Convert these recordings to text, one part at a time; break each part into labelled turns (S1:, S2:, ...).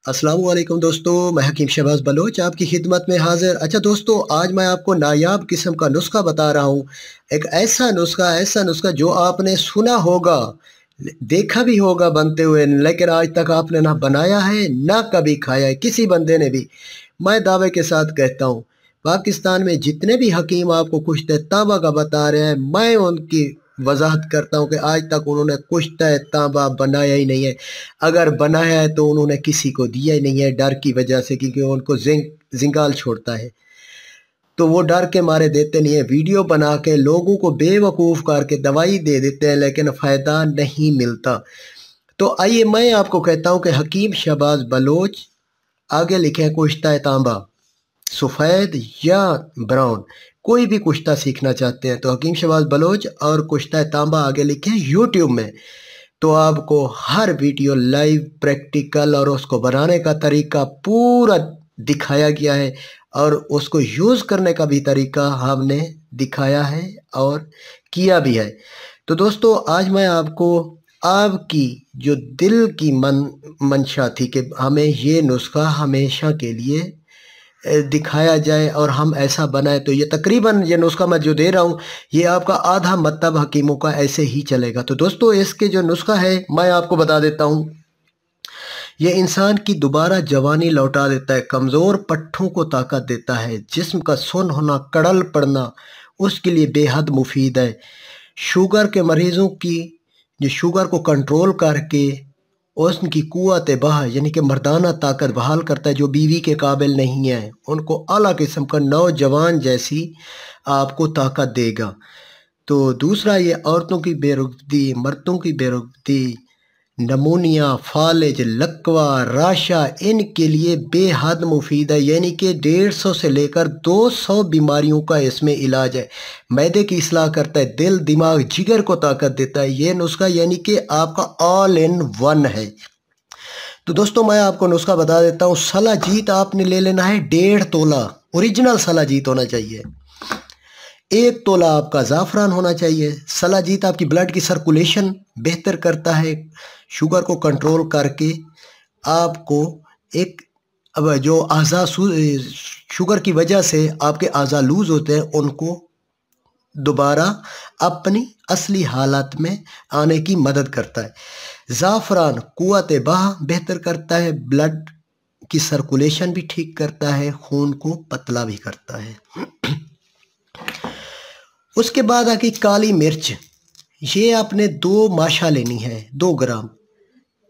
S1: अस्सलाम वालेकुम दोस्तों, मैं हकीम शहबाज बलोच आपकी खिदमत में हाजिर। अच्छा दोस्तों, आज मैं आपको नायाब किस्म का नुस्खा बता रहा हूँ। एक ऐसा नुस्खा जो आपने सुना होगा, देखा भी होगा बनते हुए, लेकिन आज तक आपने ना बनाया है ना कभी खाया है किसी बंदे ने भी। मैं दावे के साथ कहता हूँ, पाकिस्तान में जितने भी हकीम आपको कुश्ते तांबा का बता रहे हैं, मैं उनकी वजाहत करता हूँ कि आज तक उन्होंने कुश्ते तांबा बनाया ही नहीं है। अगर बनाया है तो उन्होंने किसी को दिया ही नहीं है, डर की वजह से, क्योंकि उनको जिंगाल छोड़ता है, तो वो डर के मारे देते नहीं है। वीडियो बना के लोगों को बेवकूफ़ करके दवाई दे देते हैं, लेकिन फ़ायदा नहीं मिलता। तो आइए मैं आपको कहता हूँ कि हकीम शहबाज बलोच आगे लिखे कुश्ता तांबा, सफ़ेद या ब्राउन, कोई भी कुश्ता सीखना चाहते हैं तो हकीम शहबाज बलोच और कुश्ता तांबा आगे लिखें यूट्यूब में। तो आपको हर वीडियो लाइव प्रैक्टिकल और उसको बनाने का तरीका पूरा दिखाया गया है, और उसको यूज़ करने का भी तरीका हमने दिखाया है और किया भी है। तो दोस्तों, आज मैं आपको आपकी जो दिल की मंशा थी कि हमें ये नुस्खा हमेशा के लिए दिखाया जाए और हम ऐसा बनाए, तो ये तकरीबन ये नुस्खा मैं जो दे रहा हूँ, ये आपका आधा मतलब हकीमों का ऐसे ही चलेगा। तो दोस्तों, इसके जो नुस्खा है मैं आपको बता देता हूँ। ये इंसान की दोबारा जवानी लौटा देता है, कमज़ोर पट्ठों को ताकत देता है, जिस्म का सुन्न होना, कड़ल पड़ना उसके लिए बेहद मुफीद है। शुगर के मरीज़ों की जो शुगर को कंट्रोल करके उनकी कुव्वत बहा यानी कि मर्दाना ताकत बहाल करता है, जो बीवी के काबिल नहीं है उनको आला किस्म का नौजवान जैसी आपको ताकत देगा। तो दूसरा, ये औरतों की बेरुखती, मर्दों की बेरुखती, नमूनिया, फालिज, लकवा, राशा, इनके लिए बेहद मुफीद है, यानी कि 150 से लेकर 200 बीमारियों का इसमें इलाज है। मैदे की इस्लाह करता है, दिल, दिमाग, जिगर को ताकत देता है ये नुस्खा, यानी कि आपका ऑल इन वन है। तो दोस्तों, मैं आपको नुस्खा बता देता हूँ। सलाजीत आपने ले लेना है 1.5 तोला, ओरिजिनल सलाजीत होना चाहिए। 1 तोला आपका ज़ाफ़रान होना चाहिए। सलाजीत आपकी ब्लड की सर्कुलेशन बेहतर करता है, शुगर को कंट्रोल करके आपको एक, अब जो शुगर की वजह से आपके आज़ा लूज़ होते हैं उनको दोबारा अपनी असली हालत में आने की मदद करता है। ज़ाफ़रान कुव्वत बहा बेहतर करता है, ब्लड की सर्कुलेशन भी ठीक करता है, खून को पतला भी करता है। उसके बाद आके काली मिर्च, ये आपने 2 माशा लेनी है, 2 ग्राम।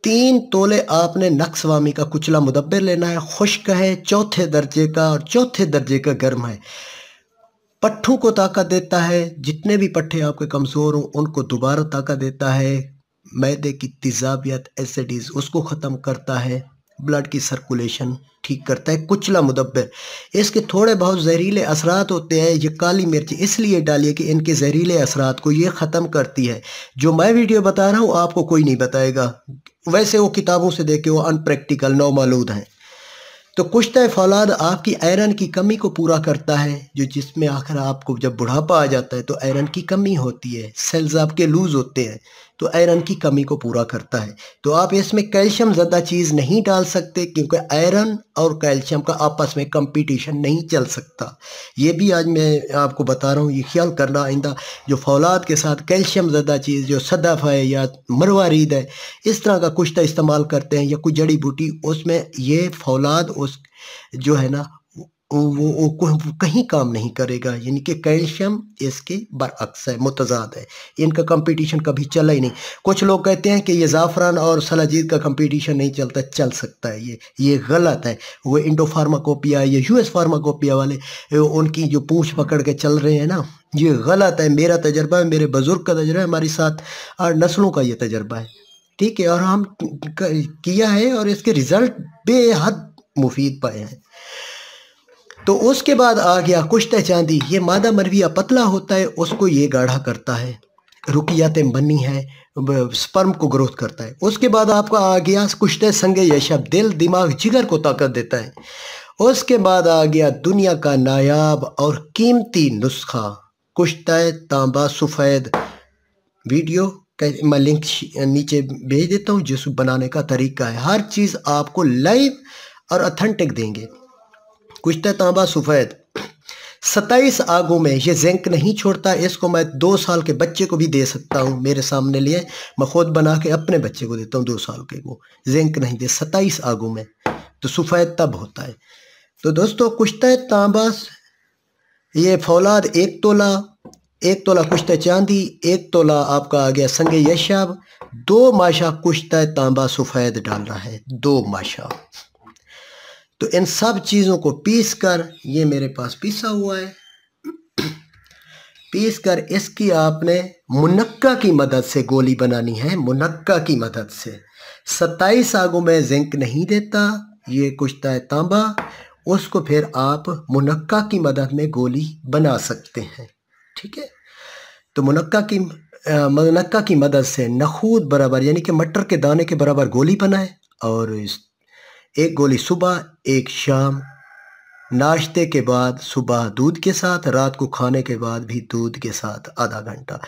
S1: 3 तोले आपने नक्सवामी का कुचला मुदब्बिर लेना है, खुश्क है, चौथे दर्जे का, और चौथे दर्जे का गर्म है। पट्ठों को ताकत देता है, जितने भी पट्ठे आपके कमज़ोर हों उनको दोबारा ताकत देता है। मैदे की तेज़ाबियत, एसिडीज़ उसको ख़त्म करता है, ब्लड की सर्कुलेशन ठीक करता है। कुचला मुदब्बिर, इसके थोड़े बहुत जहरीले असरात होते हैं, ये काली मिर्च इसलिए डालिए कि इनके जहरीले असरात को ये ख़त्म करती है। जो मैं वीडियो बता रहा हूँ आपको कोई नहीं बताएगा, वैसे वो किताबों से देख के वो अनप्रैक्टिकल नौमालूद हैं। तो कुश्ता फौलाद आपकी आयरन की कमी को पूरा करता है, जो जिसमें आखिर आपको जब बुढ़ापा आ जाता है तो आयरन की कमी होती है, सेल्स आपके लूज़ होते हैं, तो आयरन की कमी को पूरा करता है। तो आप इसमें कैल्शियम ज़्यादा चीज़ नहीं डाल सकते, क्योंकि आयरन और कैल्शियम का आपस में कंपटीशन नहीं चल सकता। ये भी आज मैं आपको बता रहा हूँ, ये ख्याल करना आइंदा। जो फौलाद के साथ कैल्शियम ज़्यादा चीज़, जो सदफ़ है या मरवारीद है, इस तरह का कुश्ता इस्तेमाल करते हैं या कोई जड़ी बूटी, उसमें ये फौलाद उस जो है ना वो कहीं काम नहीं करेगा, यानी कि कैल्शियम इसके बरअक्स है, मुतज़ाद है, इनका कंपटीशन कभी चला ही नहीं। कुछ लोग कहते हैं कि ये ज़ाफ़रान और सलाजीत का कंपटीशन नहीं चलता, चल सकता है, ये गलत है। वो इंडो फार्माकोपिया या यूएस फार्माकोपिया वाले उनकी जो पूंछ पकड़ के चल रहे हैं ना, ये गलत है। मेरा तजर्बा है, मेरे बुज़ुर्ग का तजर्बा है, हमारी 7-8 नस्लों का ये तजर्बा है, ठीक है, और हम किया है और इसके रिज़ल्ट बेहद मुफीद पाए हैं। तो उसके बाद आ गया कुश्ता चांदी। ये मादा मरविया पतला होता है, उसको ये गाढ़ा करता है, रुकियात बनी है, स्पर्म को ग्रोथ करता है। उसके बाद आपका आ गया कुश्ता संगे यशब, दिल, दिमाग, जिगर को ताकत देता है। उसके बाद आ गया दुनिया का नायाब और कीमती नुस्खा कुश्ता तांबा सफ़ेद। वीडियो मैं लिंक नीचे भेज देता हूँ, जिस बनाने का तरीका है। हर चीज़ आपको लाइव और ऑथेंटिक देंगे। कुश्ता तांबा सफ़ेद 27 आगों में ये जिंक नहीं छोड़ता। इसको मैं 2 साल के बच्चे को भी दे सकता हूँ। मेरे सामने लिए मैं खुद बना के अपने बच्चे को देता हूँ 2 साल के को। जिंक नहीं दे 27 आगों में, तो सफ़ेद तब होता है। तो दोस्तों कुश्ता तांबा ये फौलाद 1 तोला कुश्ता चांदी, 1 तोला आपका आ गया संगे यशाब, 2 माशा कुश्ता तांबा सफ़ेद डाल रहा है, 2 माशा। तो इन सब चीज़ों को पीस कर, ये मेरे पास पीसा हुआ है, पीस कर इसकी आपने मुनक्का की मदद से गोली बनानी है। मुनक्का की मदद से 27 आगों में जिंक नहीं देता ये कुश्ता है तांबा, उसको फिर आप मुनक्का की मदद में गोली बना सकते हैं। ठीक है, तो मुनक्का की मदद से नखूद बराबर यानी कि मटर के दाने के बराबर गोली बनाए, और एक गोली सुबह, एक शाम, नाश्ते के बाद, सुबह दूध के साथ, रात को खाने के बाद भी दूध के साथ आधा घंटा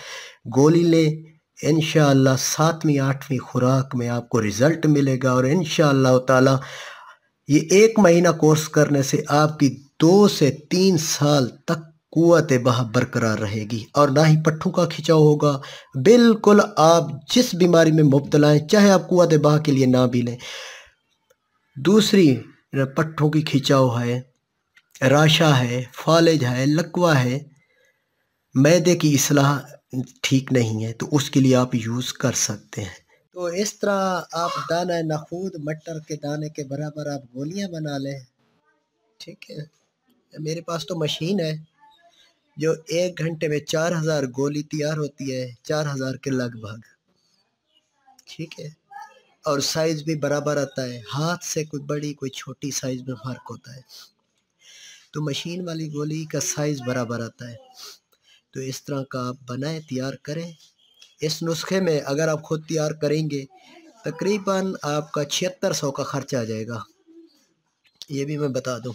S1: गोली लें। इंशाअल्लाह 7वीं 8वीं खुराक में आपको रिज़ल्ट मिलेगा, और इंशाअल्लाह ताला ये 1 महीना कोर्स करने से आपकी 2 से 3 साल तक कुव्वत बहा बरकरार रहेगी, और ना ही पट्ठों का खिंचाव होगा। बिल्कुल आप जिस बीमारी में मुब्तला हैं, चाहे आप कुव्वत बहा के लिए ना भी लें, दूसरी पट्ठों की खिंचाव है, राशा है, फालिज है, लकवा है, मैदे की इस्लाह ठीक नहीं है, तो उसके लिए आप यूज़ कर सकते हैं। तो इस तरह आप दाना नखूद मटर के दाने के बराबर आप गोलियां बना लें। ठीक है, मेरे पास तो मशीन है जो 1 घंटे में 4000 गोली तैयार होती है, 4000 के लगभग। ठीक है, और साइज़ भी बराबर आता है, हाथ से कोई बड़ी कोई छोटी साइज़ में फ़र्क होता है, तो मशीन वाली गोली का साइज़ बराबर आता है। तो इस तरह का आप बनाएं, तैयार करें। इस नुस्खे में अगर आप खुद तैयार करेंगे तकरीबन आपका 7600 का खर्चा आ जाएगा। ये भी मैं बता दूं,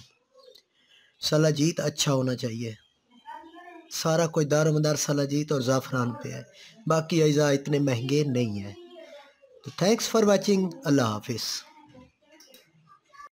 S1: सलाजीत अच्छा होना चाहिए, सारा कोई दारोमदार सलाजीत और ज़ाफ़रान पे है, बाकी अज़ा इतने महंगे नहीं हैं। तो थैंक्स फॉर वाचिंग, अल्लाह हाफिज़।